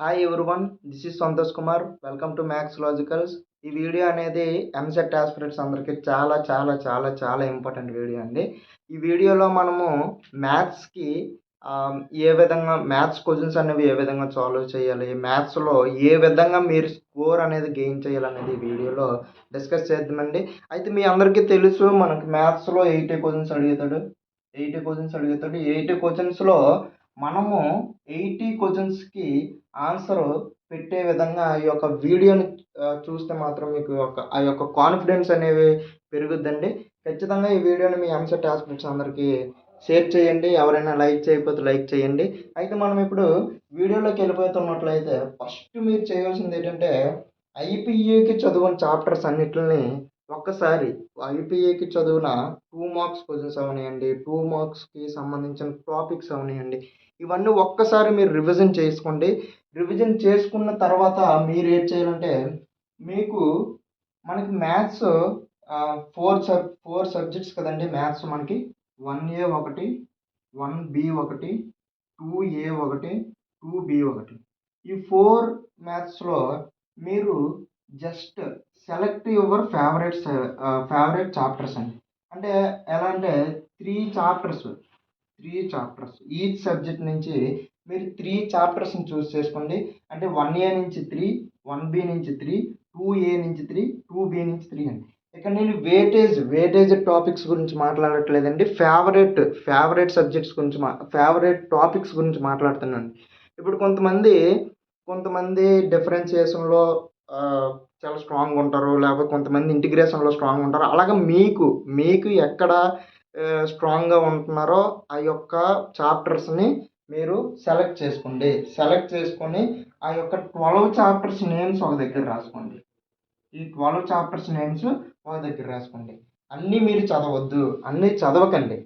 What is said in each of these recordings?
Hi everyone, this is Santosh Kumar. Welcome to maths logicals. ఈ video అనేది EAMCET aspirants అందరికీ చాలా చాలా చాలా చాలా ఇంపార్టెంట్ వీడియో అండి. ఈ వీడియోలో మనము మ్యాథ్స్కి ఏ విధంగా మ్యాథ్స్ క్వశ్చన్స్ అనేవి ఏ విధంగా సాల్వ్ చేయాలి, మ్యాథ్స్లో ఏ విధంగా మీరు స్కోర్ అనేది గెయిన్ చేయాలనేది ఈ వీడియోలో డిస్కస్ చేద్దామండి. అయితే మీ అందరికీ తెలుసు, మనకి మ్యాథ్స్లో 80 క్వశ్చన్స్ అడుగుతాడు. 80 క్వశ్చన్స్లో మనము 80 క్వశ్చన్స్కి ఆన్సర్ పెట్టే విధంగా ఈ యొక్క వీడియోని చూస్తే మాత్రం మీకు ఆ యొక్క కాన్ఫిడెన్స్ అనేవి పెరుగుద్దండి. ఖచ్చితంగా ఈ వీడియోని మీ ఎంసెట్ ఆస్పిరెంట్స్ అందరికీ షేర్ చేయండి. ఎవరైనా లైక్ చేయకపోతే లైక్ చేయండి. అయితే మనం ఇప్పుడు వీడియోలోకి వెళ్ళిపోతున్నట్లయితే ఫస్ట్ మీరు చేయాల్సింది ఏంటంటే, ఐపీఏకి చదివిన చాప్టర్స్ అన్నిటిని ఒక్కసారి ఐపీఏకి చదివిన 2 మార్క్స్ క్వశ్చన్స్ అవనివ్వండి, 2 మార్క్స్కి సంబంధించిన టాపిక్స్ అవనివ్వండి, ఇవన్నీ ఒక్కసారి మీరు రివిజన్ చేసుకోండి. రివిజన్ చేసుకున్న తర్వాత మీరు ఏం చేయాలంటే, మీకు మనకి మ్యాథ్స్ 4 సబ్జెక్ట్స్ కదండి. మ్యాథ్స్ మనకి 1A ఒకటి, 1B ఒకటి, 2A ఒకటి, 2B ఒకటి. ఈ 4 మ్యాథ్స్లో మీరు just select your favourite chapters అండి. అంటే ఎలా అంటే 3 చాప్టర్స్ ఈచ్ సబ్జెక్ట్ నుంచి మీరు 3 చాప్టర్స్ని చూస్ చేసుకోండి. అంటే 1A నుంచి 3, 1B నుంచి 3, 2A నుంచి 3, 2B నుంచి 3 అండి. ఇక్కడ నేను వేటేజ్ టాపిక్స్ గురించి మాట్లాడట్లేదండి. ఫేవరెట్ సబ్జెక్ట్స్ గురించి ఫేవరెట్ టాపిక్స్ గురించి మాట్లాడుతున్నాను. ఇప్పుడు కొంతమంది డిఫరెన్షియేషన్లో చాలా స్ట్రాంగ్ ఉంటారు, లేకపోతే కొంతమంది ఇంటిగ్రేషన్లో స్ట్రాంగ్ ఉంటారు. అలాగే మీకు ఎక్కడ స్ట్రాంగ్గా ఉంటున్నారో ఆ యొక్క చాప్టర్స్ని మీరు సెలెక్ట్ చేసుకొని ఆ యొక్క 12 చాప్టర్స్ నేమ్స్ ఒక దగ్గర రాసుకోండి. ఈ 12 చాప్టర్స్ నేమ్స్ ఒక దగ్గర రాసుకోండి. అన్నీ మీరు చదవద్దు, అన్నీ చదవకండి.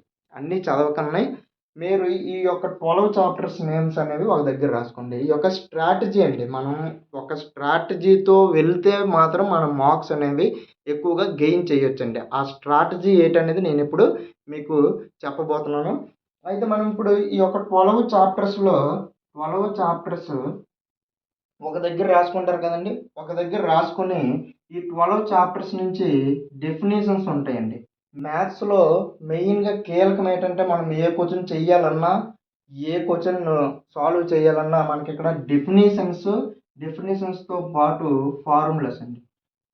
మీరు ఈ యొక్క 12 చాప్టర్స్ నేమ్స్ అనేవి ఒక దగ్గర రాసుకోండి. ఈ యొక్క స్ట్రాటజీ అండి, మనం ఒక స్ట్రాటజీతో వెళ్తే మాత్రం మనం మార్క్స్ అనేవి ఎక్కువగా గెయిన్ చేయొచ్చండి. ఆ స్ట్రాటజీ ఏంటనేది నేను ఇప్పుడు మీకు చెప్పబోతున్నాను. అయితే మనం ఇప్పుడు ఈ యొక్క 12 చాప్టర్స్ ఒక దగ్గర రాసుకుంటారు కదండి. ఒక దగ్గర రాసుకొని ఈ 12 చాప్టర్స్ నుంచి డెఫినేషన్స్ ఉంటాయండి. మ్యాథ్స్లో మెయిన్గా కీలకం ఏంటంటే, మనం ఏ క్వశ్చన్ చెయ్యాలన్నా, ఏ క్వశ్చన్ సాల్వ్ చేయాలన్నా మనకి ఇక్కడ డెఫినేషన్స్తో పాటు ఫార్ములాస్ అండి.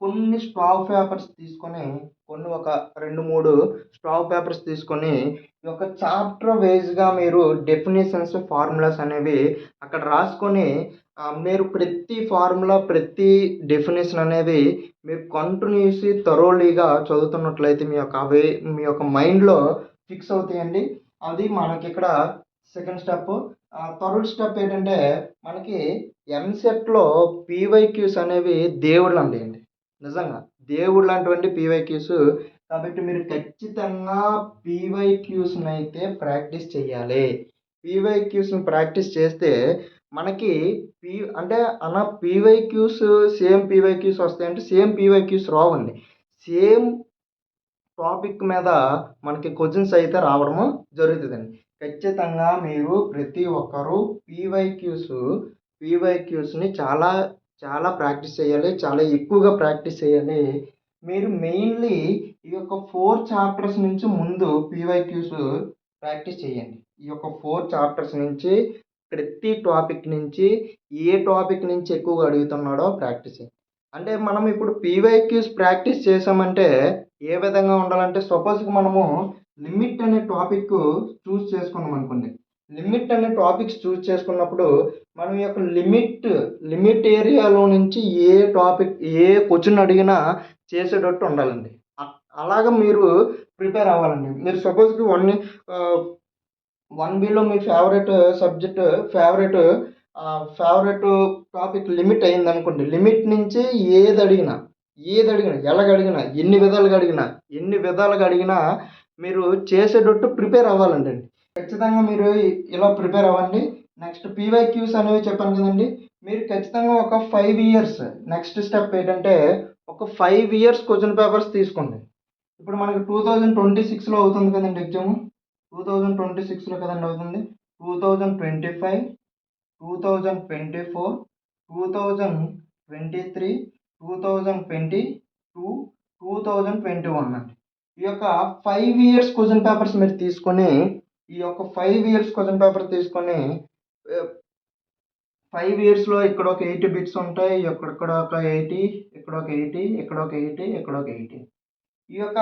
కొన్ని స్టాక్ పేపర్స్ తీసుకొని, ఒక 2-3 స్టాక్ పేపర్స్ తీసుకొని ఈ యొక్క చాప్టర్ వైజ్గా మీరు డెఫినేషన్స్, ఫార్ములాస్ అనేవి అక్కడ రాసుకొని మీరు ప్రతి ఫార్ములా, ప్రతి డెఫినేషన్ అనేది మీరు కంటిన్యూస్లీ థరోలీగా చదువుతున్నట్లయితే మీ యొక్క మైండ్లో ఫిక్స్ అవుతాయండి. అది మనకి ఇక్కడ సెకండ్ స్టెప్. థర్డ్ స్టెప్ ఏంటంటే, మనకి ఎంసెట్లో పీవైక్యూస్ అనేవి దేవుళ్ళు అండి. నిజంగా దేవుడు లాంటివంటి పీవైక్యూస్. కాబట్టి మీరు ఖచ్చితంగా పీవైక్యూస్ని అయితే ప్రాక్టీస్ చేయాలి. పీవైక్యూస్ని ప్రాక్టీస్ చేస్తే మనకి పీవైక్యూస్ సేమ్ పీవైక్యూస్ వస్తాయంటే సేమ్ పీవైక్యూస్ రావండి. సేమ్ టాపిక్ మీద మనకి క్వశ్చన్స్ అయితే రావడము జరుగుతుందండి. ఖచ్చితంగా మీరు ప్రతి ఒక్కరూ పీవైక్యూస్ని చాలా చాలా ప్రాక్టీస్ చేయాలి, చాలా ఎక్కువగా ప్రాక్టీస్ చేయాలి. మీరు మెయిన్లీ ఈ యొక్క 4 చాప్టర్స్ నుంచి ముందు పీవైక్యూస్ ప్రాక్టీస్ చేయండి. ఈ యొక్క 4 చాప్టర్స్ నుంచి ప్రతి టాపిక్ నుంచి ఏ టాపిక్ నుంచి ఎక్కువగా అడుగుతున్నాడో ప్రాక్టీస్ చేయండి. అంటే మనం ఇప్పుడు పీవైక్యూస్ ప్రాక్టీస్ చేసామంటే ఏ విధంగా ఉండాలంటే, సపోజ్కి మనము లిమిట్ అనే టాపిక్ చూస్ చేసుకున్నాం అనుకోండి. లిమిట్ అనే టాపిక్స్ చూస్ చేసుకున్నప్పుడు మనం ఈ యొక్క లిమిట్ ఏరియాలో నుంచి ఏ క్వశ్చన్ అడిగినా చేసేటట్టు ఉండాలండి. అలాగ మీరు ప్రిపేర్ అవ్వాలండి. మీరు సపోజ్కి 1Bలో మీ favourite subject favourite topic limit అయింది అనుకోండి. లిమిట్ నుంచి ఏది అడిగినా ఎలాగడిగినా ఎన్ని విధాలుగా అడిగినా మీరు చేసేటట్టు ప్రిపేర్ అవ్వాలండి. ఖచ్చితంగా మీరు ఇలా ప్రిపేర్ అవ్వండి. నెక్స్ట్ పీవైక్యూస్ అనేవి చెప్పాను కదండి. మీరు ఖచ్చితంగా ఒక 5 ఇయర్స్, నెక్స్ట్ స్టెప్ ఏంటంటే ఒక 5 ఇయర్స్ క్వశ్చన్ పేపర్స్ తీసుకోండి. ఇప్పుడు మనకి 2026లో అవుతుంది కదండి ఎగ్జామ్. 2026లో కదండి అవుతుంది. 2025, 2024, 2023, 2022, 2021 అండి. ఈ యొక్క 5 ఇయర్స్ క్వశ్చన్ పేపర్స్ మీరు తీసుకొని ఈ యొక్క 5 ఇయర్స్ క్వశ్చన్ పేపర్ తీసుకొని 5 ఇయర్స్లో ఇక్కడ ఒక 80 బిట్స్ ఉంటాయి, ఇక్కడ ఒక 80, ఇక్కడ ఒక 80, ఇక్కడ ఒక 80, ఇక్కడ ఒక 80. ఈ యొక్క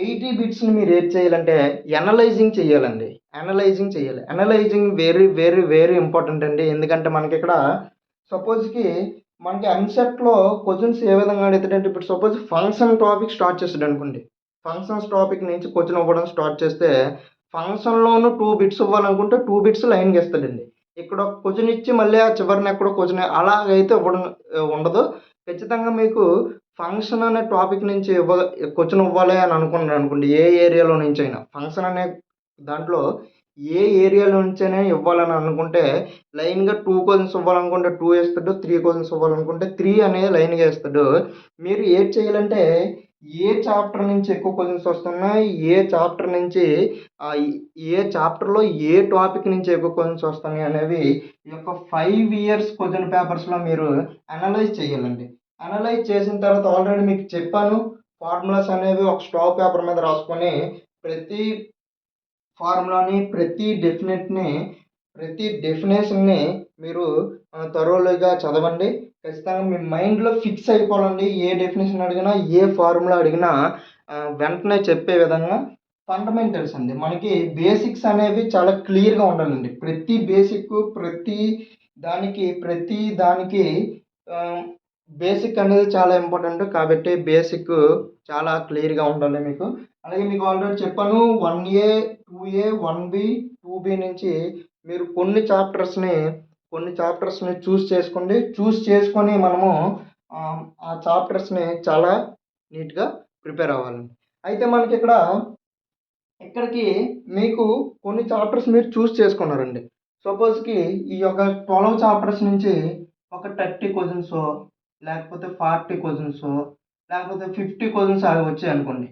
80 బిట్స్ని మీరు ఏం చేయాలంటే అనలైజింగ్ చేయాలండి. అనలైజింగ్ చేయాలి. Analysing very very very important అండి. ఎందుకంటే మనకి ఇక్కడ సపోజ్కి మనకి ఎంసెట్లో క్వశ్చన్స్ ఏ విధంగా అడుగుతాడంటే, ఇప్పుడు సపోజ్ ఫంక్షన్ టాపిక్ స్టార్ట్ చేస్తాడు అనుకోండి. ఫంక్షన్స్ టాపిక్ నుంచి క్వశ్చన్ ఇవ్వడం స్టార్ట్ చేస్తే ఫంక్షన్లోనూ 2 బిట్స్ ఇవ్వాలనుకుంటే 2 బిట్స్ లైన్గా ఇస్తాడండి. ఇక్కడ ఒక క్వశ్చన్ ఇచ్చి మళ్ళీ ఆ చివరిన ఎక్కడో క్వశ్చన్ అలాగైతే ఇవ్వడం ఉండదు. ఖచ్చితంగా మీకు ఫంక్షన్ అనే టాపిక్ నుంచి క్వశ్చన్ ఇవ్వాలి అని అనుకున్నారు అనుకోండి, ఏ ఏరియాలో నుంచి అయినా ఫంక్షన్ అనే దాంట్లో ఏ ఏరియాలో నుంచైనా ఇవ్వాలని అనుకుంటే లైన్గా 2 క్వశ్చన్స్ ఇవ్వాలనుకుంటే 2 వేస్తాడు, 3 క్వశ్చన్స్ ఇవ్వాలనుకుంటే 3 అనేది లైన్గా వేస్తాడు. మీరు ఏం చేయాలంటే ఏ చాప్టర్ నుంచి ఎక్కువ క్వశ్చన్స్ వస్తున్నాయి, ఏ చాప్టర్ నుంచి ఏ చాప్టర్లో ఏ టాపిక్ నుంచి ఎక్కువ క్వశ్చన్స్ వస్తున్నాయి అనేవి ఈ యొక్క 5 ఇయర్స్ క్వశ్చన్ పేపర్స్లో మీరు అనలైజ్ చేయాలండి. అనలైజ్ చేసిన తర్వాత ఆల్రెడీ మీకు చెప్పాను, ఫార్ములాస్ అనేవి ఒక స్టాప్ పేపర్ మీద రాసుకొని ప్రతి ఫార్ములాని ప్రతి డెఫినేషన్ని మీరు థరోలీగా చదవండి. ఖచ్చితంగా మీ మైండ్లో ఫిక్స్ అయిపోవాలండి. ఏ డెఫినేషన్ అడిగినా ఏ ఫార్ములా అడిగినా వెంటనే చెప్పే విధంగా ఫండమెంటల్స్ అండి. మనకి బేసిక్స్ అనేవి చాలా క్లియర్గా ఉండాలండి. ప్రతి బేసిక్ ప్రతి దానికి బేసిక్ అనేది చాలా ఇంపార్టెంట్. కాబట్టి బేసిక్ చాలా క్లియర్గా ఉండాలి మీకు. అలాగే మీకు ఆల్రెడీ చెప్పాను 1A, 2A, 1B, 2B నుంచి మీరు కొన్ని చాప్టర్స్ని చూస్ చేసుకోండి. చూస్ చేసుకొని మనము ఆ చాప్టర్స్ని చాలా నీట్గా ప్రిపేర్ అవ్వాలండి. అయితే మనకి ఇక్కడికి మీకు కొన్ని చాప్టర్స్ మీరు చూస్ చేసుకున్నారండి. సపోజ్కి ఈ యొక్క 12 చాప్టర్స్ నుంచి ఒక 30 క్వశ్చన్స్ లేకపోతే 40 క్వశ్చన్స్ లేకపోతే 50 క్వశ్చన్స్ అవి వచ్చాయనుకోండి.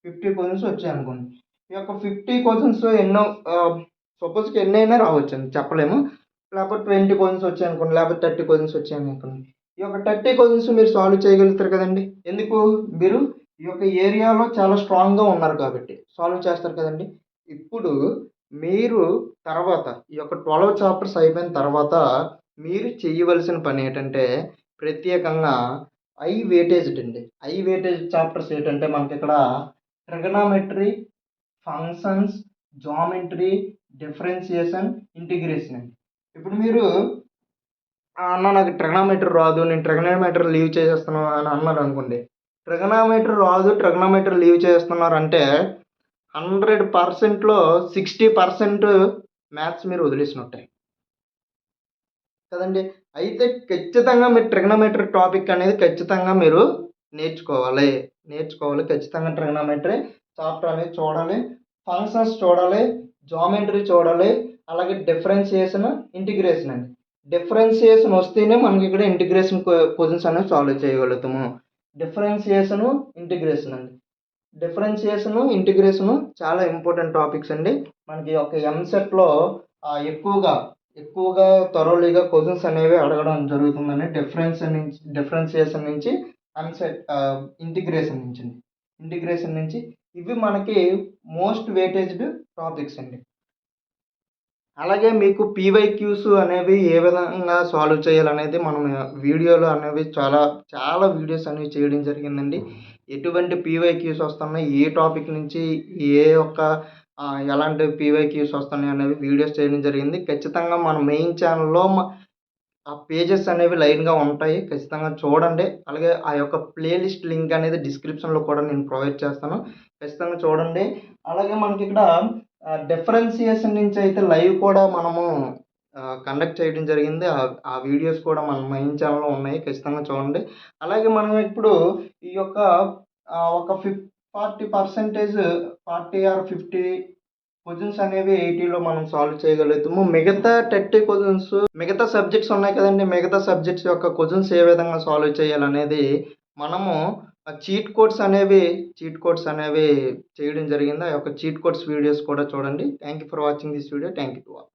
50 క్వశ్చన్స్ వచ్చాయనుకోండి. ఈ యొక్క 50 క్వశ్చన్స్ సపోజ్కి ఎన్నైనా రావచ్చండి, చెప్పలేము. లేకపోతే 20 క్వశ్చన్స్ వచ్చాయనుకోండి, లేకపోతే 30 క్వశ్చన్స్ వచ్చాయనుకోండి. ఈ యొక్క 30 క్వశ్చన్స్ మీరు సాల్వ్ చేయగలుగుతారు కదండి. ఎందుకు? మీరు ఈ యొక్క ఏరియాలో చాలా స్ట్రాంగ్గా ఉన్నారు కాబట్టి సాల్వ్ చేస్తారు కదండి. ఇప్పుడు మీరు తర్వాత ఈ యొక్క 12 చాప్టర్స్ అయిపోయిన తర్వాత మీరు చేయవలసిన పని ఏంటంటే ప్రత్యేకంగా ఐ వెయిటేజ్ చాప్టర్స్ ఏంటంటే మనకి ఇక్కడ trigonometry, functions, geometry, differentiation, integration అండి. ఇప్పుడు మీరు అన్న నాకు ట్రిగనామెట్రీ రాదు, నేను ట్రిగనామెట్రీ లీవ్ చేసేస్తాను అని అన్నారు అనుకోండి. ట్రిగనామెట్రీ రాదు, ట్రిగనామెట్రీ లీవ్ చేస్తున్నారు అంటే 100%లో 60% మ్యాథ్స్ మీరు వదిలేసినట్టే కదండి. అయితే ఖచ్చితంగా మీరు ట్రిగనామెట్రీ టాపిక్ అనేది ఖచ్చితంగా మీరు నేర్చుకోవాలి. ఖచ్చితంగా ట్రిగనామెట్రీ చాప్టర్ అనేది చూడాలి, ఫంక్షన్స్ చూడాలి, జామెట్రీ చూడాలి, అలాగే డిఫరెన్షియేషన్, ఇంటిగ్రేషన్ అండి. డిఫరెన్షియేషన్ వస్తేనే మనకి ఇక్కడ ఇంటిగ్రేషన్ క్వశ్చన్స్ అనేవి సాల్వ్ చేయగలుగుతాము. డిఫరెన్షియేషను, ఇంటిగ్రేషను చాలా ఇంపార్టెంట్ టాపిక్స్ అండి. మనకి ఒక ఎంసెట్లో ఎక్కువగా థరోలీగా క్వశ్చన్స్ అనేవి అడగడం జరుగుతుందండి. డిఫరెన్షియేషన్ నుంచి ఇంటిగ్రేషన్ నుంచి ఇవి మనకి మోస్ట్ వెయిటేజ్డ్ టాపిక్స్ అండి. అలాగే మీకు పీవైక్యూస్ అనేవి ఏ విధంగా సాల్వ్ చేయాలనేది మనం వీడియోలో అనేవి చాలా వీడియోస్ అనేవి చేయడం జరిగిందండి. ఎటువంటి పీవైక్యూస్ వస్తున్నాయి, ఏ టాపిక్ నుంచి ఎలాంటి పీవైక్యూస్ వస్తున్నాయి అనేవి వీడియోస్ చేయడం జరిగింది. ఖచ్చితంగా మన మెయిన్ ఛానల్లో ఆ పేజెస్ అనేవి లైన్గా ఉంటాయి, ఖచ్చితంగా చూడండి. అలాగే ఆ యొక్క ప్లేలిస్ట్ లింక్ అనేది డిస్క్రిప్షన్లో కూడా నేను ప్రొవైడ్ చేస్తాను, ఖచ్చితంగా చూడండి. అలాగే మనకి ఇక్కడ డిఫరెన్షియేషన్ నుంచి అయితే లైవ్ కూడా మనము కండక్ట్ చేయడం జరిగింది. ఆ వీడియోస్ కూడా మన మెయిన్ ఛానల్లో ఉన్నాయి, ఖచ్చితంగా చూడండి. అలాగే మనం ఇప్పుడు ఈ యొక్క ఒక 40% 40 or 50 క్వశ్చన్స్ అనేవి 80లో మనం సాల్వ్ చేయగలుగుతాము. మిగతా 30 క్వశ్చన్స్ మిగతా సబ్జెక్ట్స్ ఉన్నాయి కదండి. మిగతా సబ్జెక్ట్స్ యొక్క క్వశ్చన్స్ ఏ విధంగా సాల్వ్ చేయాలనేది మనము చీట్ కోడ్స్ అనేవి చేయడం జరిగింది. ఆ యొక్క చీట్ కోడ్స్ వీడియోస్ కూడా చూడండి. Thank you for watching this video. Thank you to all.